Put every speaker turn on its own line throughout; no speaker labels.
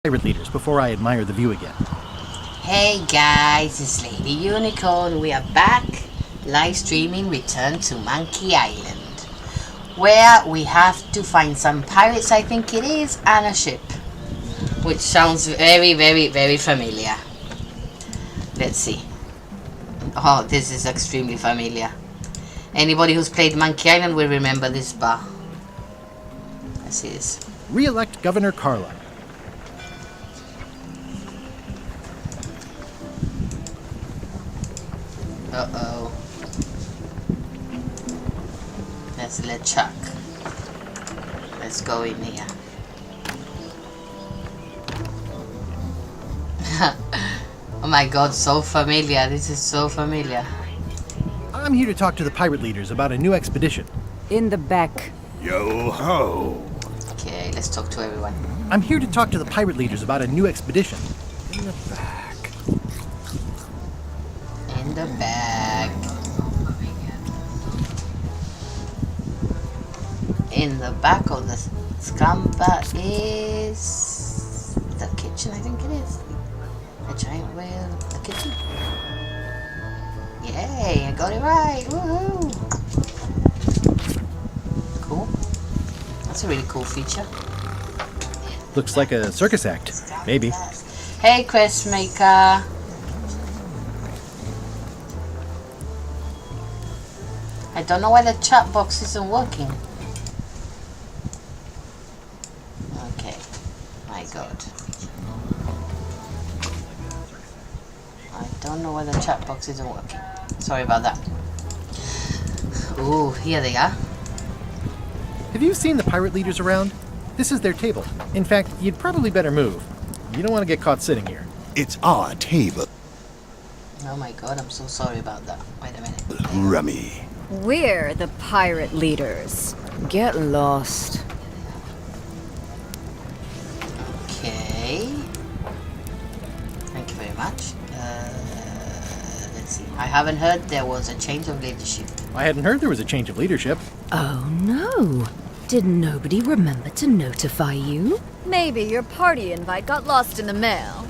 pirate leaders before I admire the view again.
Hey guys, it's Lady Unicorn. We are back live streaming Return to Monkey Island, where we have to find some pirates, I think it is, and a ship, which sounds very, very, very familiar. Let's see. Oh, this is extremely familiar. Anybody who's played Monkey Island will remember this bar. This is.
Re-elect Governor Carla.
Uh-oh. Let's let Chuck. Let's go in here. Oh my god, so familiar. This is so familiar.
I'm here to talk to the pirate leaders about a new expedition.
In the back.
Yo-ho!
Okay, let's talk to everyone.
I'm here to talk to the pirate leaders about a new expedition.
In the back.
In the back. In the back of the scamper is the kitchen, I think it is. A giant whale, the kitchen. Yay, I got it right. Woohoo! Cool. That's a really cool feature.
Looks like a circus act. Maybe.
Hey, quest maker. I don't know why the chat box isn't working. Okay. My god. I don't know why the chat box isn't working. Sorry about that. Ooh, here they are.
Have you seen the pirate leaders around? This is their table. In fact, you'd probably better move. You don't want to get caught sitting here.
It's our table.
Oh my god, I'm so sorry about that. Wait a minute.
Rummy.
We're the pirate leaders. Get lost.
Okay. Thank you very much. Let's see. I haven't heard there was a change of leadership.
I hadn't heard there was a change of leadership.
Oh no. Did nobody remember to notify you?
Maybe your party invite got lost in the mail.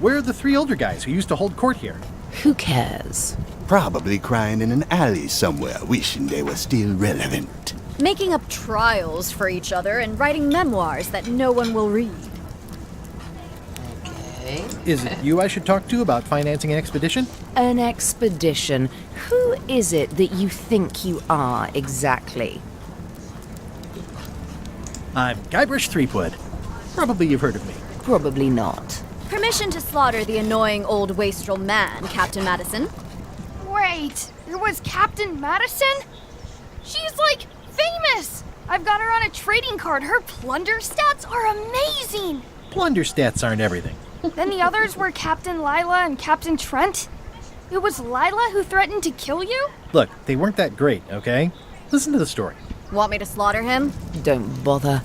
Where are the three older guys who used to hold court here?
Who cares?
Probably crying in an alley somewhere, wishing they were still relevant.
Making up trials for each other and writing memoirs that no one will read.
Okay.
Is it you I should talk to about financing an expedition?
An expedition. Who is it that you think you are exactly?
I'm Guybrush Threepwood. Probably you've heard of me.
Probably not.
Permission to slaughter the annoying old wastrel man, Captain Madison.
Wait, it was Captain Madison? She's like famous! I've got her on a trading card. Her plunder stats are amazing!
Plunder stats aren't everything.
Then the others were Captain Lila and Captain Trent. It was Lila who threatened to kill you?
Look, they weren't that great, okay? Listen to the story.
Want me to slaughter him?
Don't bother.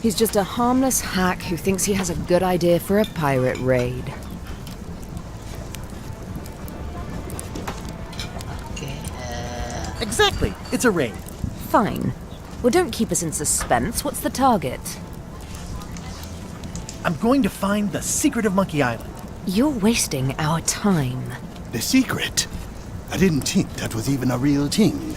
He's just a harmless hack who thinks he has a good idea for a pirate raid.
Okay.
Exactly. It's a raid.
Fine. Well, don't keep us in suspense. What's the target?
I'm going to find the secret of Monkey Island.
You're wasting our time.
The secret? I didn't think that was even a real thing.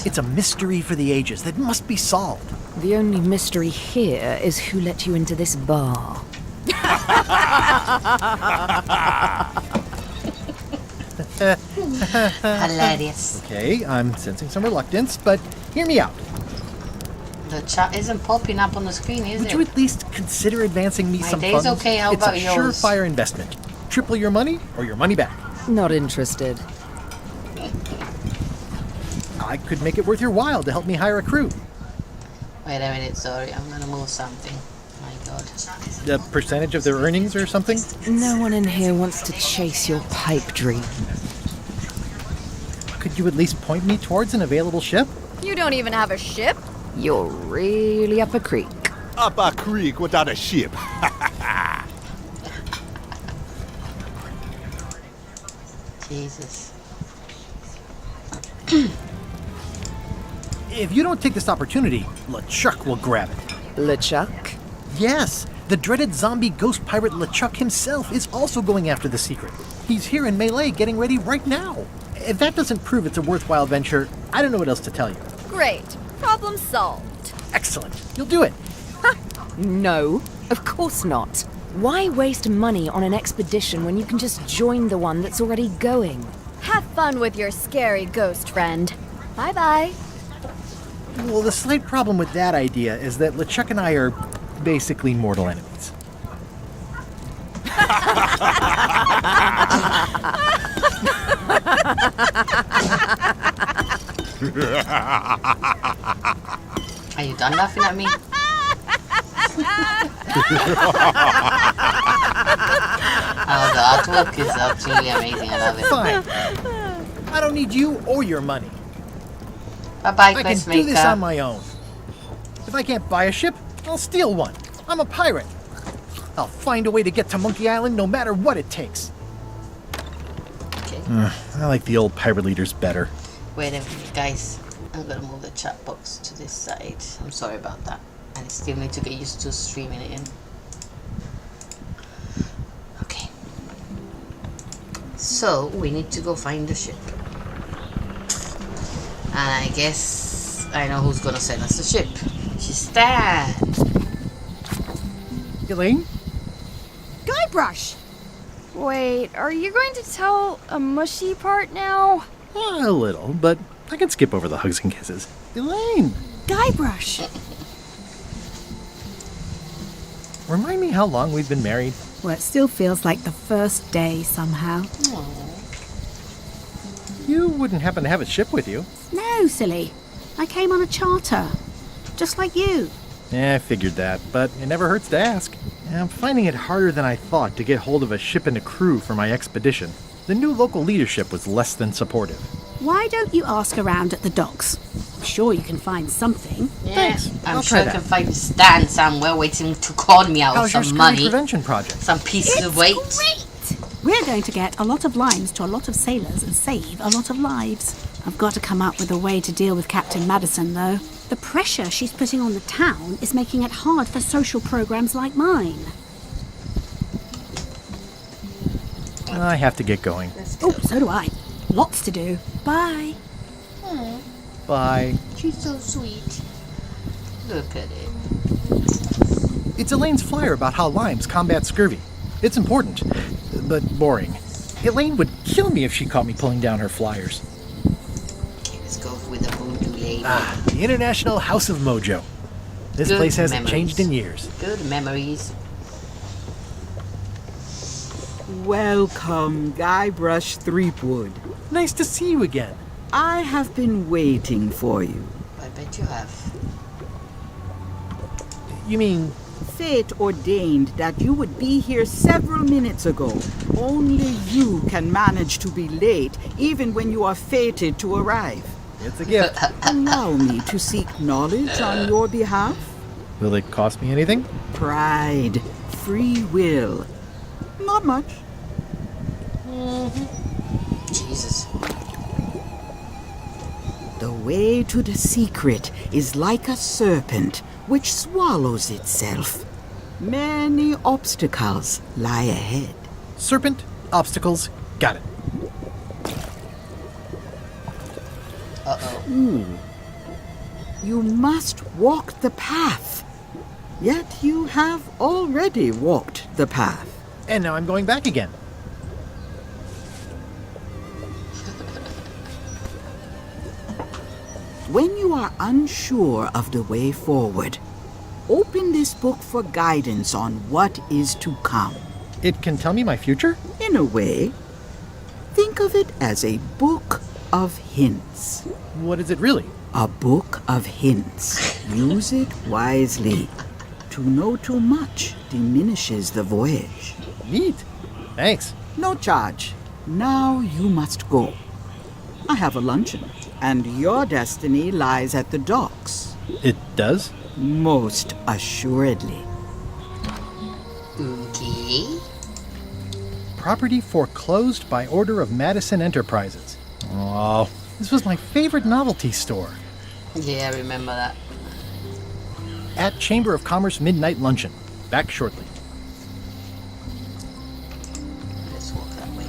It's a mystery for the ages that must be solved.
The only mystery here is who let you into this bar.
Hilarious.
Okay, I'm sensing some reluctance, but hear me out.
The chat isn't popping up on the screen, is
Would
it?
you at least consider advancing me
My
some
day's
funds?
okay, how
it's
about
a
yours?
surefire investment. Triple your money or your money back.
Not interested.
I could make it worth your while to help me hire a crew.
Wait a minute, sorry. I'm gonna move something. My god.
A percentage of their earnings or something?
No one in here wants to chase your pipe dream.
Could you at least point me towards an available ship?
You don't even have a ship?
You're really up a creek.
Up a creek without a ship.
Jesus.
If you don't take this opportunity, LeChuck will grab it.
LeChuck?
Yes, the dreaded zombie ghost pirate LeChuck himself is also going after the secret. He's here in Melee getting ready right now. If that doesn't prove it's a worthwhile venture, I don't know what else to tell you.
Great. Problem solved.
Excellent. You'll do it.
No, of course not. Why waste money on an expedition when you can just join the one that's already going?
Have fun with your scary ghost friend. Bye-bye.
Well, the slight problem with that idea is that LeChuck and I are basically mortal enemies.
Are you done laughing at me? Oh, the artwork is absolutely amazing. I love it.
Fine. I don't need you or your money.
Bye-bye,
I can do this
Questmaker.
on my own. If I can't buy a ship, I'll steal one. I'm a pirate. I'll find a way to get to Monkey Island no matter what it takes.
Okay.
I like the old pirate leaders better.
Wait a minute, guys. I'm gonna move the chat box to this side. I'm sorry about that. I still need to get used to streaming it in. Okay. So, we need to go find the ship. And I guess I know who's gonna send us the ship. She's there.
Elaine?
Guybrush! Wait, are you going to tell a mushy part now?
A little, but I can skip over the hugs and kisses. Elaine!
Guybrush!
Remind me how long we've been married?
Well, it still feels like the first day somehow.
You wouldn't happen to have a ship with you.
No, silly. I came on a charter. Just like you.
I figured that, but it never hurts to ask. I'm finding it harder than I thought to get hold of a ship and a crew for my expedition. The new local leadership was less than supportive.
Why don't you ask around at the docks? I'm sure you can find something.
Yeah,
Thanks.
I'm
I'll
sure
try
I
that.
can find Stan somewhere waiting to con me out of
How's your
some
scurvy
money.
prevention project?
Some pieces of weight.
Great! We're going to get a lot of limes to a lot of sailors and save a lot of lives. I've got to come up with a way to deal with Captain Madison, though. The pressure she's putting on the town is making it hard for social programs like mine.
I have to get going.
Let's go.
Oh, so do I. Lots to do. Bye.
Bye.
She's so sweet. Look at it.
It's Elaine's flyer about how limes combat scurvy. It's important, but boring. Elaine would kill me if she caught me pulling down her flyers.
Okay, let's go with the voodoo lady.
The International House of Mojo. This
Good
place hasn't
memories.
changed in years.
Good memories.
Welcome, Guybrush Threepwood.
Nice to see you again.
I have been waiting for you.
I bet you have.
You mean,
Fate ordained that you would be here several minutes ago. Only you can manage to be late, even when you are fated to arrive.
it's a gift.
Allow me to seek knowledge on your behalf.
Will it cost me anything?
Pride, free will. Not much.
Jesus.
The way to the secret is like a serpent which swallows itself. Many obstacles lie ahead.
Serpent, obstacles, got it.
Uh-oh.
You must walk the path. Yet you have already walked the path.
And now I'm going back again.
When you are unsure of the way forward, open this book for guidance on what is to come.
It can tell me my future?
In a way, think of it as a book of hints.
What is it really?
A book of hints. Use it wisely. To know too much diminishes the voyage.
Neat. Thanks.
No charge. Now you must go. I have a luncheon, and your destiny lies at the docks.
It does?
Most assuredly.
Okay.
Property foreclosed by order of Madison Enterprises. Oh, this was my favorite novelty store.
Yeah, I remember that.
At Chamber of Commerce Midnight Luncheon. Back shortly.
Let's walk that way.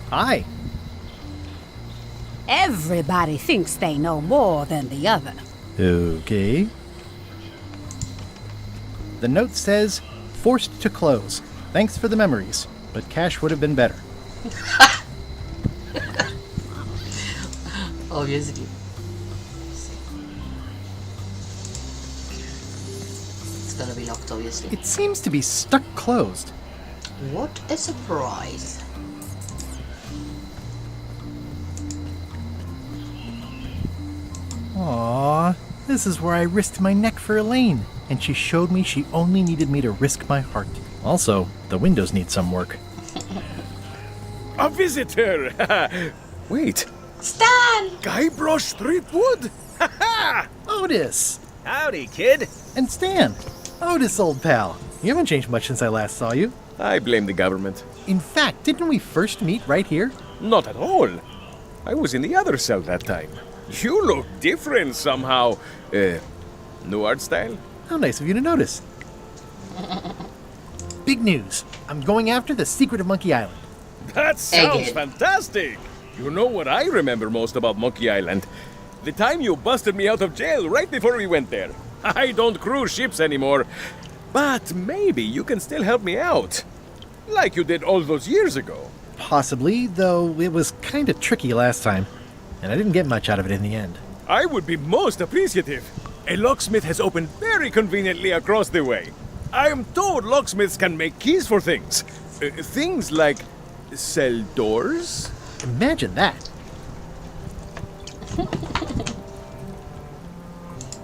Hi.
Everybody thinks they know more than the other.
Okay. The note says, forced to close. Thanks for the memories, but cash would have been better.
Obviously. It's gonna be locked, obviously.
It seems to be stuck closed.
What a surprise.
Aww, this is where I risked my neck for Elaine, and she showed me she only needed me to risk my heart. Also, the windows need some work.
A visitor! Wait,
Stan!
Guybrush Threepwood?
Otis!
Howdy, kid.
And Stan! Otis, old pal. You haven't changed much since I last saw you.
I blame the government.
In fact, didn't we first meet right here?
Not at all. I was in the other cell that time. You look different somehow. New art style?
How nice of you to notice. Big news. I'm going after the secret of Monkey Island.
That sounds
Egghead.
fantastic. You know what I remember most about Monkey Island? The time you busted me out of jail right before we went there. I don't cruise ships anymore. But maybe you can still help me out. Like you did all those years ago.
Possibly, though it was kind of tricky last time, and I didn't get much out of it in the end.
I would be most appreciative. A locksmith has opened very conveniently across the way. I am told locksmiths can make keys for things. Things like cell doors?
Imagine that.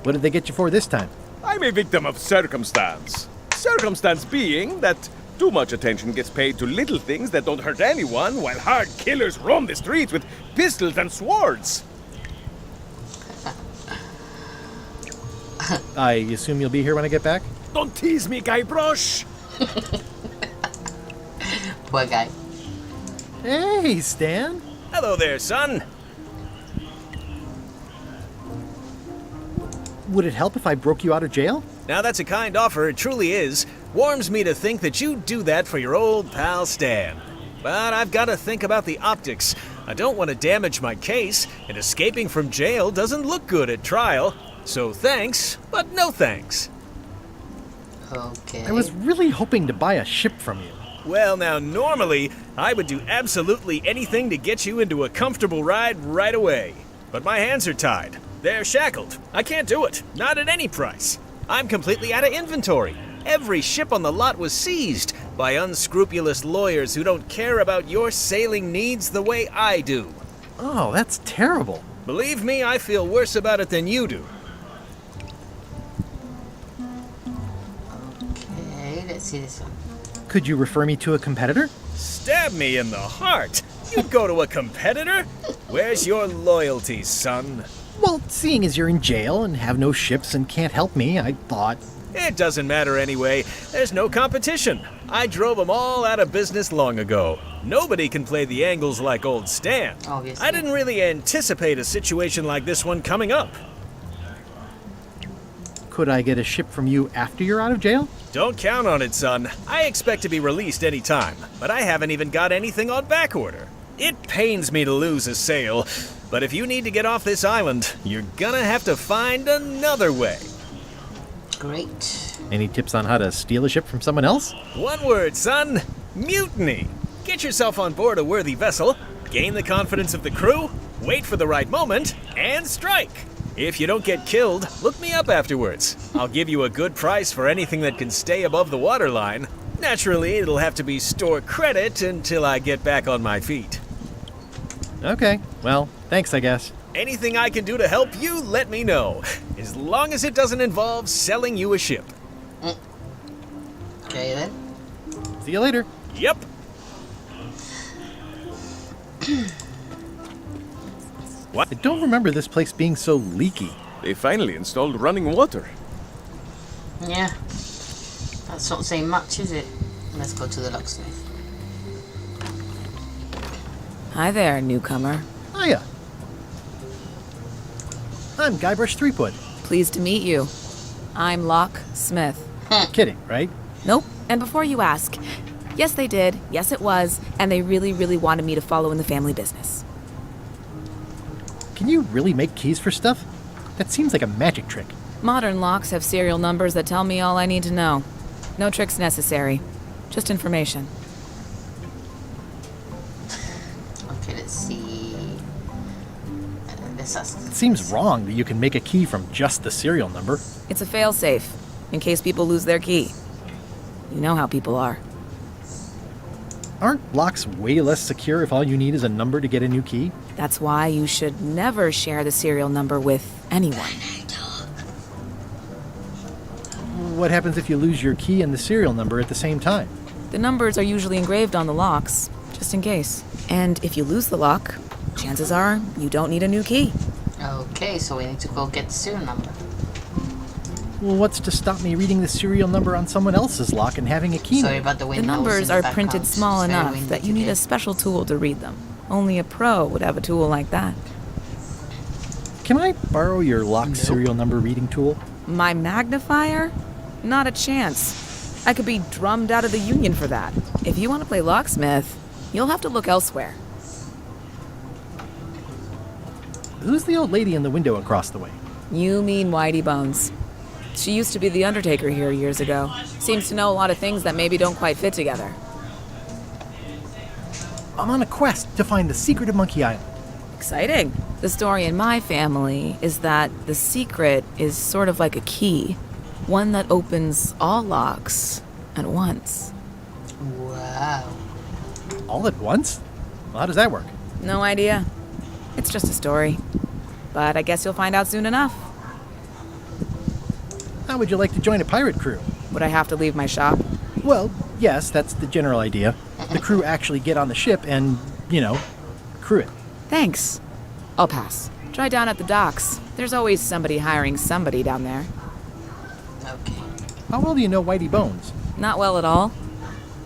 What did they get you for this time?
I'm a victim of circumstance. Circumstance being that too much attention gets paid to little things that don't hurt anyone, while hard killers roam the streets with pistols and swords.
I assume you'll be here when I get back?
Don't tease me, Guybrush!
Poor guy.
Hey, Stan.
Hello there, son.
Would it help if I broke you out of jail?
Now that's a kind offer, it truly is. Warms me to think that you'd do that for your old pal Stan. But I've got to think about the optics. I don't want to damage my case, and escaping from jail doesn't look good at trial. So thanks, but no thanks.
Okay.
I was really hoping to buy a ship from you.
Well, now, normally, I would do absolutely anything to get you into a comfortable ride right away. But my hands are tied. They're shackled. I can't do it. Not at any price. I'm completely out of inventory. Every ship on the lot was seized by unscrupulous lawyers who don't care about your sailing needs the way I do.
Oh, that's terrible.
Believe me, I feel worse about it than you do.
Okay, let's see this one.
Could you refer me to a competitor?
Stab me in the heart. You'd go to a competitor? Where's your loyalty, son?
Well, seeing as you're in jail and have no ships and can't help me, I thought...
It doesn't matter anyway. There's no competition. I drove them all out of business long ago. Nobody can play the angles like old Stan.
Obviously.
I didn't really anticipate a situation like this one coming up.
Could I get a ship from you after you're out of jail?
Don't count on it, son. I expect to be released any time, but I haven't even got anything on back order. It pains me to lose a sale, but if you need to get off this island, you're gonna have to find another way.
Great.
Any tips on how to steal a ship from someone else?
One word, son. Mutiny. Get yourself on board a worthy vessel, gain the confidence of the crew, wait for the right moment, and strike. If you don't get killed, look me up afterwards. I'll give you a good price for anything that can stay above the waterline. Naturally, it'll have to be store credit until I get back on my feet.
Okay, well, thanks, I guess.
Anything I can do to help you, let me know. As long as it doesn't involve selling you a ship.
Okay then.
See you later.
Yep.
I don't remember this place being so leaky.
They finally installed running water.
Yeah. That's not saying much, is it? Let's go to the locksmith.
Hi there, newcomer.
Hiya. I'm Guybrush Threepwood.
Pleased to meet you. I'm 𝚻𝚝'𝚝.
Kidding, right?
Nope. And before you ask, yes they did, yes it was, and they really, really wanted me to follow in the family business.
Can you really make keys for stuff? That seems like a magic trick.
Modern locks have serial numbers that tell me all I need to know. No tricks necessary. Just information.
Okay, let's see. This has
It seems wrong that you can make a key from just the serial number.
It's a fail-safe, in case people lose their key. You know how people are.
Aren't locks way less secure if all you need is a number to get a new key?
That's why you should never share the serial number with anyone.
What happens if you lose your key and the serial number at the same time?
The numbers are usually engraved on the locks, just in case. And if you lose the lock, chances are you don't need a new key.
Okay, so we need to go get the serial number.
Well, what's to stop me reading the serial number on someone else's lock and having a key?
Sorry about the
The
windows.
numbers
in
are
the
printed
background.
small
It's very
enough
windy
that you need
today.
a special tool to read them. Only a pro would have a tool like that.
Can I borrow your lock serial number reading tool?
My magnifier? Not a chance. I could be drummed out of the union for that. If you want to play locksmith, you'll have to look elsewhere.
Who's the old lady in the window across the way?
You mean Whitey Bones. She used to be the Undertaker here years ago. Seems to know a lot of things that maybe don't quite fit together.
I'm on a quest to find the secret of Monkey Island.
Exciting. The story in my family is that the secret is sort of like a key. One that opens all locks at once.
Wow.
All at once? Well, how does that work?
No idea. It's just a story. But I guess you'll find out soon enough.
How would you like to join a pirate crew?
Would I have to leave my shop?
Well, yes, that's the general idea. The crew actually get on the ship and, crew it.
Thanks. I'll pass. Try down at the docks. There's always somebody hiring somebody down there.
Okay.
How well do you know Whitey Bones?
Not well at all.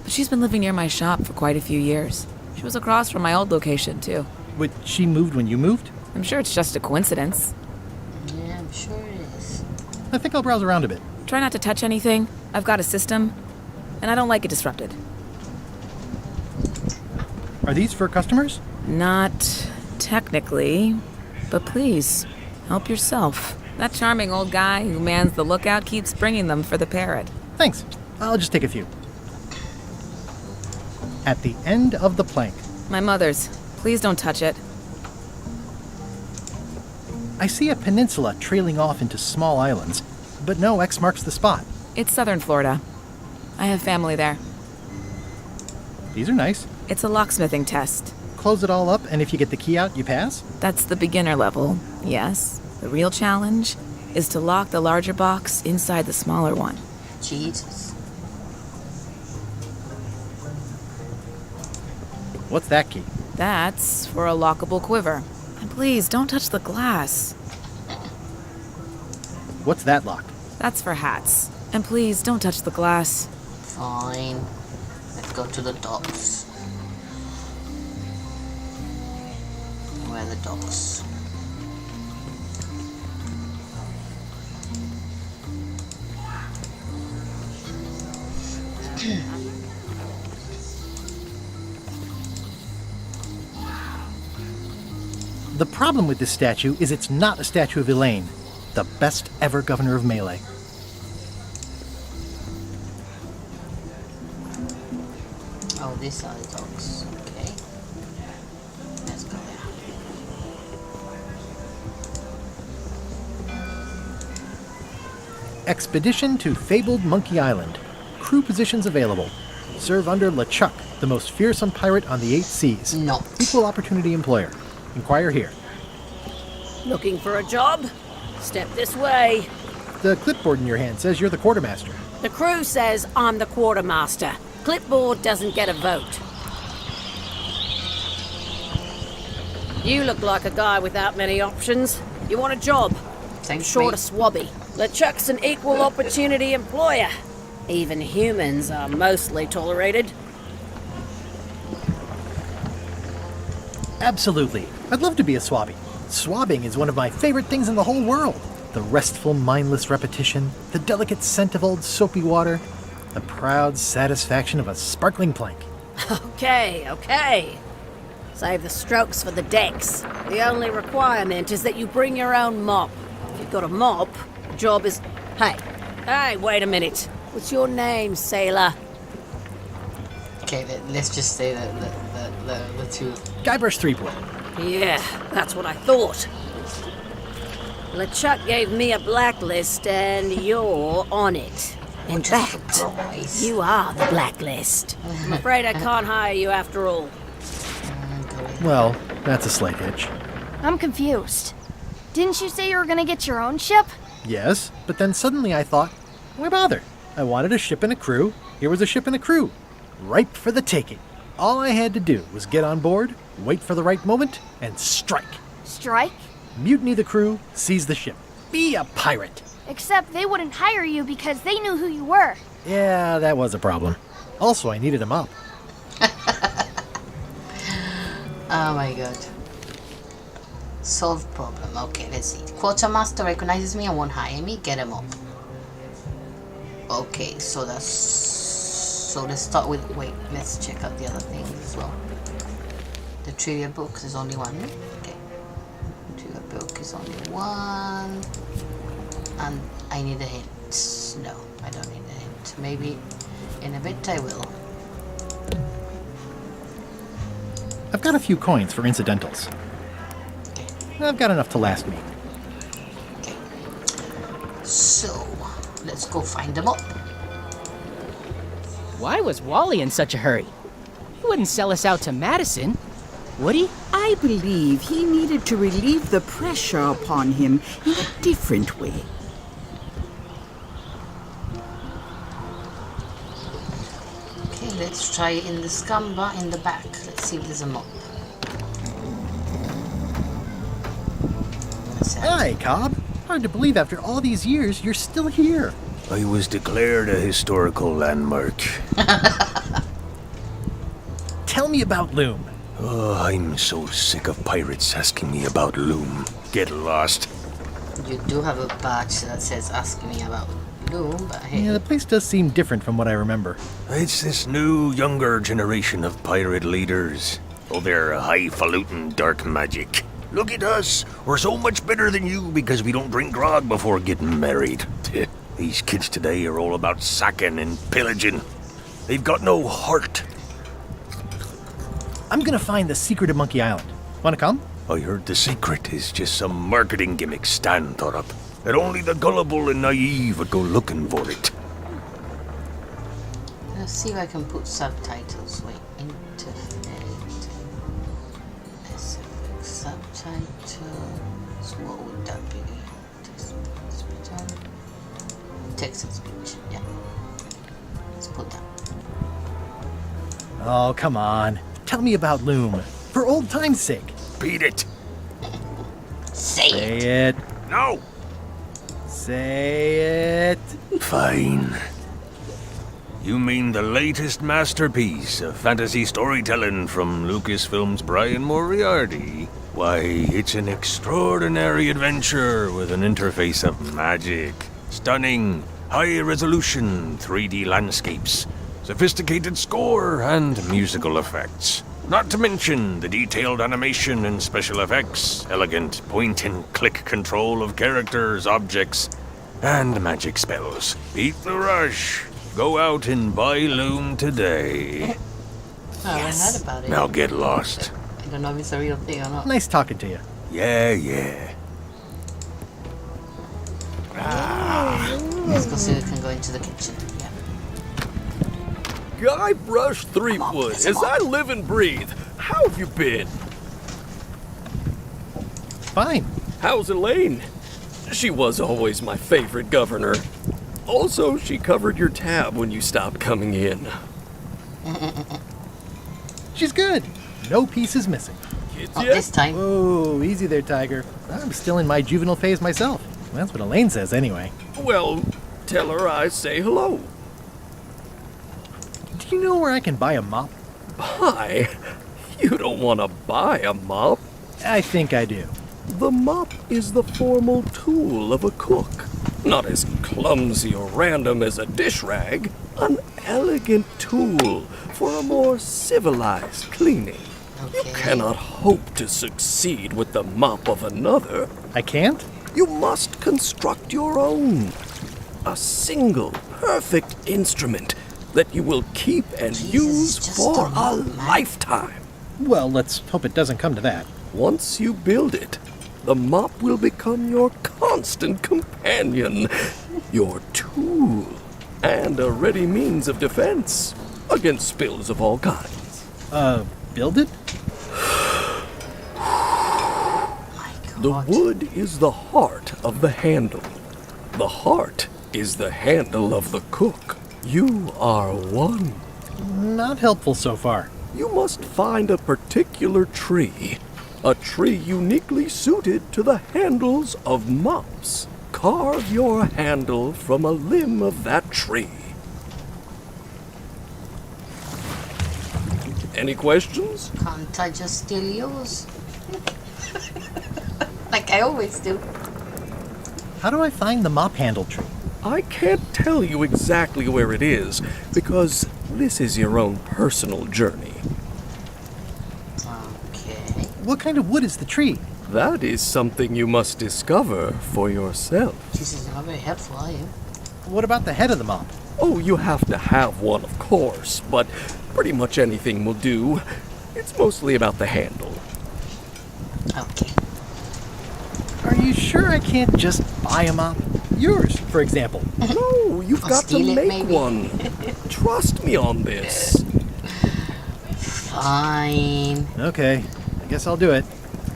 But she's been living near my shop for quite a few years. She was across from my old location, too.
But she moved when you moved?
I'm sure it's just a coincidence.
Yeah, I'm sure it is.
I think I'll browse around a bit.
Try not to touch anything. I've got a system, and I don't like it disrupted.
Are these for customers?
Not technically, but please, help yourself. That charming old guy who mans the lookout keeps bringing them for the parrot.
Thanks. I'll just take a few. At the end of the plank.
My mother's. Please don't touch it.
I see a peninsula trailing off into small islands, but no X marks the spot.
It's southern Florida. I have family there.
These are nice.
It's a locksmithing test.
Close it all up, and if you get the key out, you pass?
That's the beginner level, yes. The real challenge is to lock the larger box inside the smaller one.
Jesus.
What's that key?
That's for a lockable quiver. And please, don't touch the glass.
What's that lock?
That's for hats. And please, don't touch the glass.
Fine. Let's go to the docks. Where are the docks?
The problem with this statue is it's not a statue of 𝚻𝚝'𝚝, the best ever governor of Melee.
Oh, these are the docks. Okay. Let's go there.
Expedition to fabled Monkey Island. Crew positions available. Serve under 𝚻𝚝𝚝, the most fearsome pirate on the 8 seas.
No.
Equal opportunity employer. Inquire here.
Looking for a job? Step this way.
The clipboard in your hand says you're the quartermaster.
The crew says I'm the quartermaster. Clipboard doesn't get a vote. You look like a guy without many options. You want a job?
Thanks,
Short
mate.
of swabby. LeChuck's an equal opportunity employer. Even humans are mostly tolerated.
Absolutely. I'd love to be a swabby. Swabbing is one of my favorite things in the whole world. The restful, mindless repetition, the delicate scent of old soapy water, the proud satisfaction of a sparkling plank.
Okay. Save the strokes for the decks. The only requirement is that you bring your own mop. If you've got a mop, the job is... Hey, wait a minute. What's your name, sailor?
Okay, let's just say the two.
Guybrush Threepwood.
Yeah, that's what I thought. LeChuck gave me a blacklist and you're on it. In fact, you are the blacklist. I'm afraid I can't hire you after all.
Well, that's a slight hitch.
I'm confused. Didn't you say you were gonna get your own ship?
Yes, but then suddenly I thought, why bother? I wanted a ship and a crew. Here was a ship and a crew. Ripe for the taking. All I had to do was get on board, wait for the right moment, and strike.
Strike?
Mutiny the crew, seize the ship. Be a pirate.
Except they wouldn't hire you because they knew who you were.
Yeah, that was a problem. Also, I needed a mop.
Oh my god. Solve problem. Okay, let's see. Quartermaster recognizes me and won't hire me. Get him up. Okay, so let's start with... Wait, let's check out the other things as well. The trivia book is only one. Okay. The trivia book is only one. And I need a hint. No, I don't need a hint. Maybe in a bit I will.
I've got a few coins for incidentals.
Okay.
I've got enough to last me.
Okay. So, let's go find them up.
Why was Wally in such a hurry? He wouldn't sell us out to Madison, would he?
I believe he needed to relieve the pressure upon him in a different way.
Okay, let's try in the scamba in the back. Let's see if there's a mop.
Hi, Cobb. Hard to believe after all these years you're still here.
I was declared a historical landmark.
Tell me about Loom.
Oh, I'm so sick of pirates asking me about Loom. Get lost.
You do have a badge that says "Ask me about Loom," but hey.
Yeah, the place does seem different from what I remember.
It's this new, younger generation of pirate leaders. Oh, they're highfalutin dark magic. Look at us. We're so much better than you because we don't drink grog before getting married. These kids today are all about sacking and pillaging. They've got no heart.
I'm gonna find the secret of Monkey Island. Wanna come?
I heard the secret is just some marketing gimmick Stan thought up. That only the gullible and naive would go looking for it.
Let's see if I can put subtitles. Wait, subtitles. What would that be? Text and speech. Yeah. Let's put that.
Oh, come on. Tell me about Loom. For old time's sake.
Beat it.
Say
it.
No.
Say it.
Fine. You mean the latest masterpiece of fantasy storytelling from Lucasfilm's Brian Moriarty? Why, it's an extraordinary adventure with an interface of magic, stunning, high-resolution 3D landscapes, sophisticated score, and musical effects. Not to mention the detailed animation and special effects, elegant point-and-click control of characters, objects, and magic spells. Beat the rush. Go out and buy Loom today.
Oh, yes. I heard about it.
Now get lost.
I don't know if it's a real thing or not.
Nice talking to you.
Yeah.
Let's go see if we can go into the kitchen. Yeah.
Guybrush Threepwood, as I live and breathe. How have you been?
Fine.
How's Elaine? She was always my favorite governor. Also, she covered your tab when you stopped coming in.
She's good. No piece is missing.
Kids
Not
yet?
this time.
Whoa, easy there, Tiger. I'm still in my juvenile phase myself. That's what Elaine says anyway.
Well, tell her I say hello.
Do you know where I can buy a mop?
Buy?
You don't want to buy a mop.
I think I do.
The mop is the formal tool of a cook. Not as clumsy or random as a dish rag. An elegant tool for a more civilized cleaning. You cannot hope to succeed with the mop of another.
I can't?
You must construct your own. A single, perfect instrument that you will keep and use for a lifetime.
Well, let's hope it doesn't come to that.
Once you build it, the mop will become your constant companion, your tool, and a ready means of defense against spills of all kinds.
Build it?
The wood is the heart of the handle. The heart is the handle of the cook. You are one.
Not helpful so far.
You must find a particular tree. A tree uniquely suited to the handles of mops. Carve your handle from a limb of that tree. Any questions?
Can't I just steal yours? Like I always do.
How do I find the mop handle tree?
I can't tell you exactly where it is, because this is your own personal journey.
Okay.
What kind of wood is the tree?
That is something you must discover for yourself.
This is not very helpful, are you?
What about the head of the mop?
Oh, you have to have one, of course, but pretty much anything will do. It's mostly about the handle.
Okay.
Are you sure I can't just buy a mop? Yours, for example.
No, you've got to
steal it,
make
maybe.
one. Trust me on this.
Fine.
Okay, I guess I'll do it.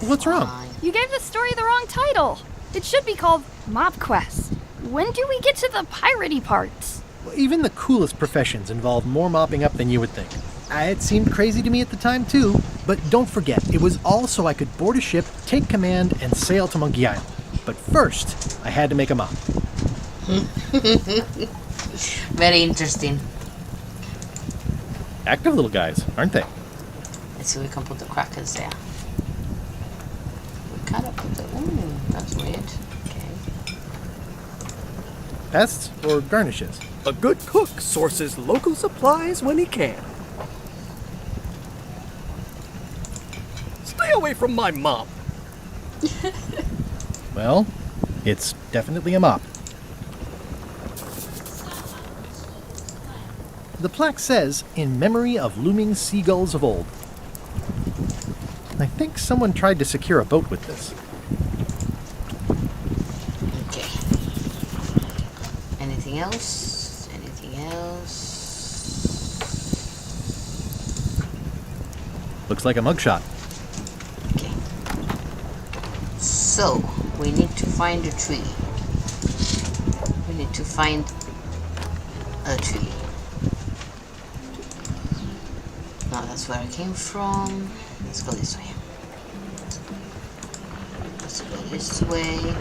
What's wrong?
You gave the story the wrong title. It should be called Mop Quest. When do we get to the piratey parts?
Well, even the coolest professions involve more mopping up than you would think. It seemed crazy to me at the time, too. But don't forget, it was all so I could board a ship, take command, and sail to Monkey Island. But first, I had to make a mop.
Very interesting.
Active little guys, aren't they?
Let's see if we can put the crackers there. We kind of put the... Ooh, that's weird. Okay.
Pests or garnishes?
A good cook sources local supplies when he can. Stay away from my mop.
Well, it's definitely a mop. The plaque says, "In memory of looming seagulls of old." I think someone tried to secure a boat with this.
Okay. Anything else? Anything else?
Looks like a mugshot.
Okay. So, we need to find a tree. We need to find a tree. Now that's where I came from. Let's go this way. Let's go this way.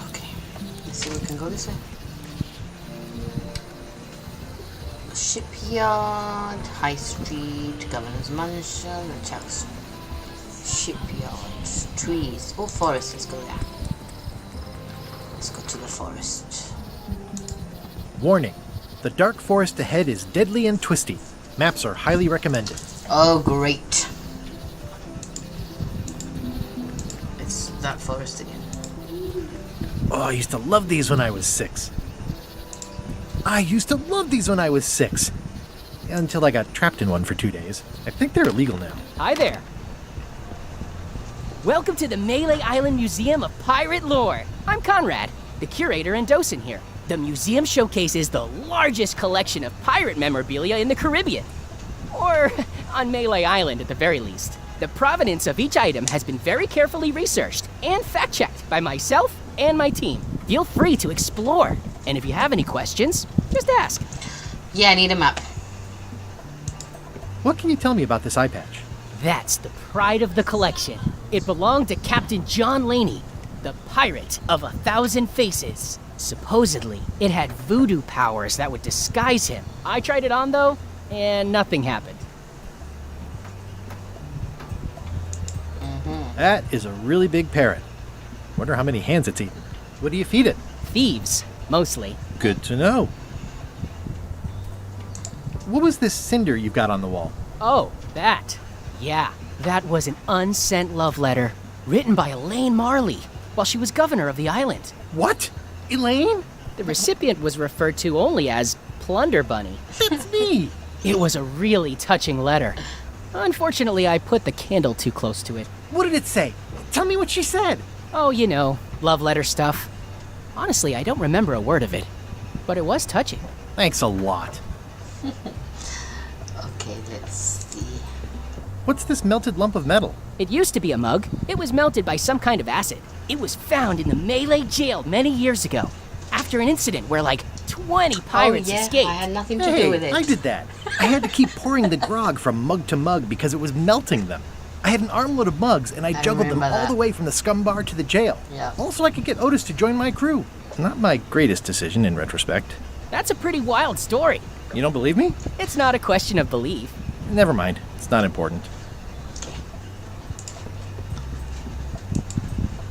Okay. Let's see if we can go this way. Shipyard, High Street, Governor's Mansion, Chelsea. Shipyard, trees. Oh, forest. Let's go there. Let's go to the forest.
Warning. The dark forest ahead is deadly and twisty. Maps are highly recommended.
Oh, great. It's that forest again.
Oh, I used to love these when I was 6. Until I got trapped in one for 2 days. I think they're illegal now.
Hi there. Welcome to the Melee Island Museum of Pirate Lore. I'm Conrad, the curator and docent here. The museum showcases the largest collection of pirate memorabilia in the Caribbean. Or on Melee Island at the very least. The provenance of each item has been very carefully researched and fact-checked by myself and my team. Feel free to explore. And if you have any questions, just ask.
Yeah, I need a map.
What can you tell me about this eye patch?
That's the pride of the collection. It belonged to Captain John Laney, the pirate of 1,000 faces. Supposedly, it had voodoo powers that would disguise him. I tried it on, though, and nothing happened.
That is a really big parrot. Wonder how many hands it's eaten. What do you feed it?
Thieves, mostly.
Good to know. What was this cinder you've got on the wall?
Oh, that. Yeah, that was an unsent love letter written by Elaine Marley while she was governor of the island.
What? Elaine?
The recipient was referred to only as Plunder Bunny.
That's me!
It was a really touching letter. Unfortunately, I put the candle too close to it.
What did it say? Tell me what she said.
Oh, you know, love letter stuff. Honestly, I don't remember a word of it, but it was touching.
Thanks a lot.
Okay, let's see.
What's this melted lump of metal?
It used to be a mug. It was melted by some kind of acid. It was found in the Malay jail many years ago, after an incident where like 20 pirates escaped.
I had nothing to do with it.
I did that. I had to keep pouring the grog from mug to mug because it was melting them. I had an armload of mugs, and I juggled them all the way from the scum bar to the jail.
Yeah.
Also, I could get Otis to join my crew. Not my greatest decision in retrospect.
That's a pretty wild story.
You don't believe me?
It's not a question of belief.
Never mind. It's not important.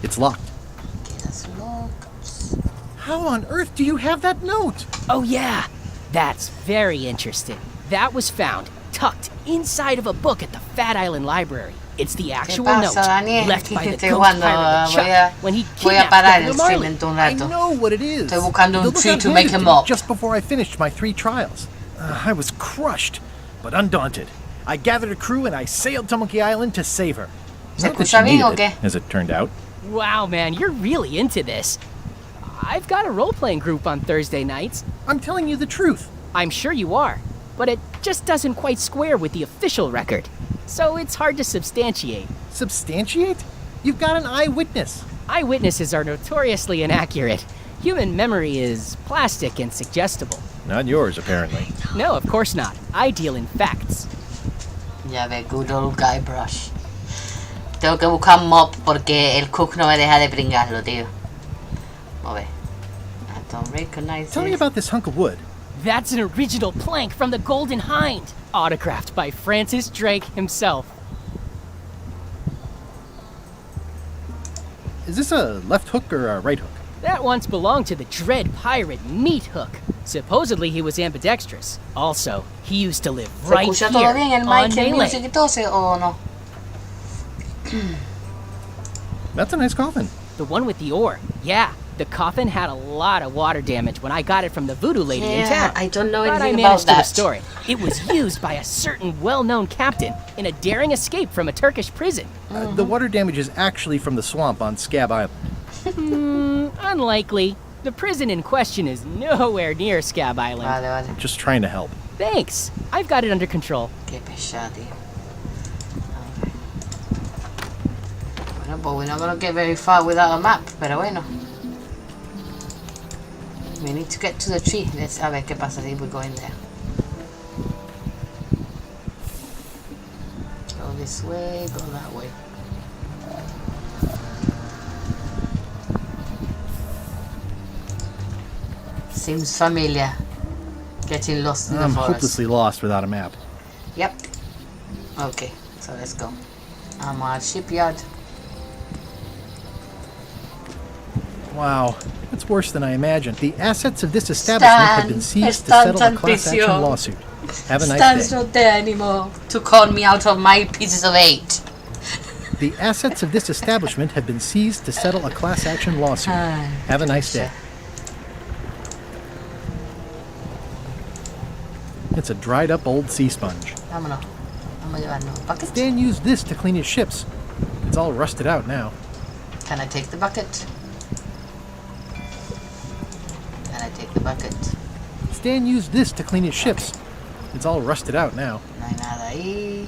It's locked.
Okay, that's locked.
How on earth do you have that note?
Oh yeah, that's very interesting. That was found tucked inside of a book at the Fat Island Library. It's the actual note left by the ghost pirate Chuck when he kidnapped Governor Marley.
I know what it is.
Estoy buscando un
The
tree
lookout
to make
handed
him
me
up.
just before I finished my 3 trials. I was crushed, but undaunted. I gathered a crew and I sailed to Monkey Island to save her.
¿Se
Not that she
escucha bien
needed
o
it,
qué?
as it turned out.
Wow, man, you're really into this. I've got a role-playing group on Thursday nights.
I'm telling you the truth.
I'm sure you are, but it just doesn't quite square with the official record. So it's hard to substantiate.
Substantiate? You've got an eyewitness.
Eyewitnesses are notoriously inaccurate. Human memory is plastic and suggestible.
Not yours, apparently.
No, of course not. I deal in facts.
Ya ve, good old guy brush. Tengo que buscar un mop porque el cook no me deja de pringarlo, tío. A ver. I don't recognize
Tell me about this hunk of wood.
That's an original plank from the Golden Hind, autographed by Francis Drake himself.
Is this a left hook or a right hook?
That once belonged to the dread pirate Meat Hook. Supposedly he was ambidextrous. Also, he used to live
¿Se
right
escucha
here
todo bien el
on
mic, el
Malay.
music y todo, o no?
That's a nice coffin.
The one with the ore. Yeah, the coffin had a lot of water damage when I got it from the voodoo lady in town.
I don't know
But I
anything
managed
about
to
that.
restore it. It was used by a certain well-known captain in a daring escape from a Turkish prison.
The water damage is actually from the swamp on Scab Island.
Unlikely. The prison in question is nowhere near Scab Island.
Vale, vale.
Just trying to help.
Thanks. I've got it under control.
Qué pesado, tío. Bueno, pues we're not gonna get very far without a map, pero bueno. We need to get to the tree. Let's a ver qué pasa if we go in there. Go this way, go that way. Seems familiar. Getting lost in the
I'm
forest.
hopelessly lost without a map.
Yep. Okay, so let's go. I'm at shipyard.
Wow, it's worse than I imagined. The assets of this establishment have been seized to settle a class action lawsuit. Have a nice
Stan's
day.
not there anymore to con me out of my pieces of 8.
The assets of this establishment have been seized to settle a class action lawsuit. Have a nice day. It's a dried up old sea sponge.
Vámonos. Vamos a llevarnos. Bucket?
Stan used this to clean his ships. It's all rusted out now.
Can I take the bucket? Can I take the bucket?
Stan used this to clean his ships. It's all rusted out now.
No hay nada ahí.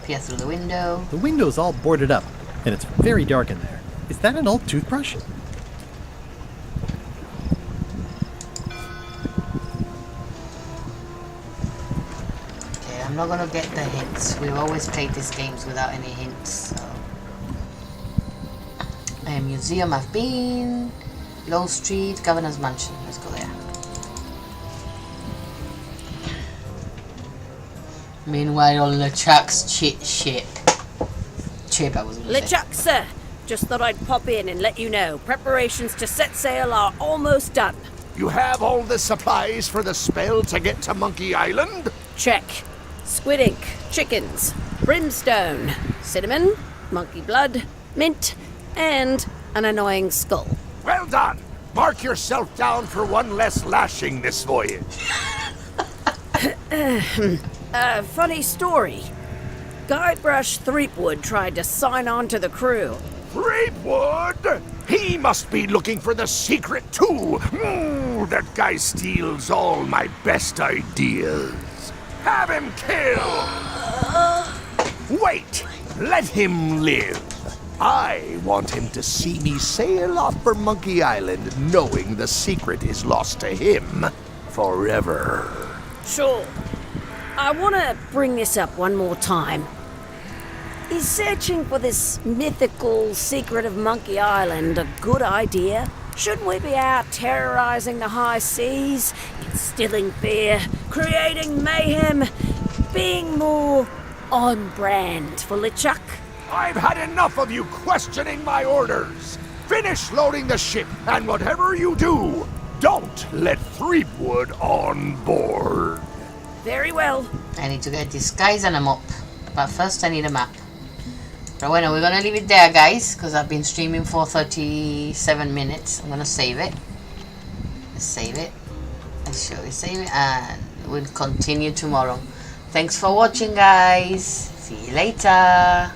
Peer through the window.
The window's all boarded up, and it's very dark in there. Is that an old toothbrush?
Okay, I'm not gonna get the hints. We've always played these games without any hints, so. A museum I've been. Low Street, Governor's Mansion. Let's go there. Meanwhile, on LeChuck's ship. I was gonna say.
LeChuck, sir. Just thought I'd pop in and let you know. Preparations to set sail are almost done.
You have all the supplies for the spell to get to Monkey Island?
Check. Squid ink, chickens, brimstone, cinnamon, monkey blood, mint, and an annoying skull.
Well done! Mark yourself down for one less lashing this voyage.
Funny story. Guybrush Threepwood tried to sign on to the crew.
Threepwood? He must be looking for the secret too. That guy steals all my best ideas. Have him killed! Wait! Let him live. I want him to see me sail off for Monkey Island knowing the secret is lost to him forever.
Sure. I want to bring this up one more time. Is searching for this mythical secret of Monkey Island a good idea? Shouldn't we be out terrorizing the high seas, instilling fear, creating mayhem, being more on brand for LeChuck?
I've had enough of you questioning my orders. Finish loading the ship, and whatever you do, don't let Threepwood on board.
Very well.
I need to get disguise and a mop. But first I need a map. But bueno, we're gonna leave it there, guys, because I've been streaming for 37 minutes. I'm gonna save it. Let's save it. Let's show you save it, and we'll continue tomorrow. Thanks for watching, guys. See you later.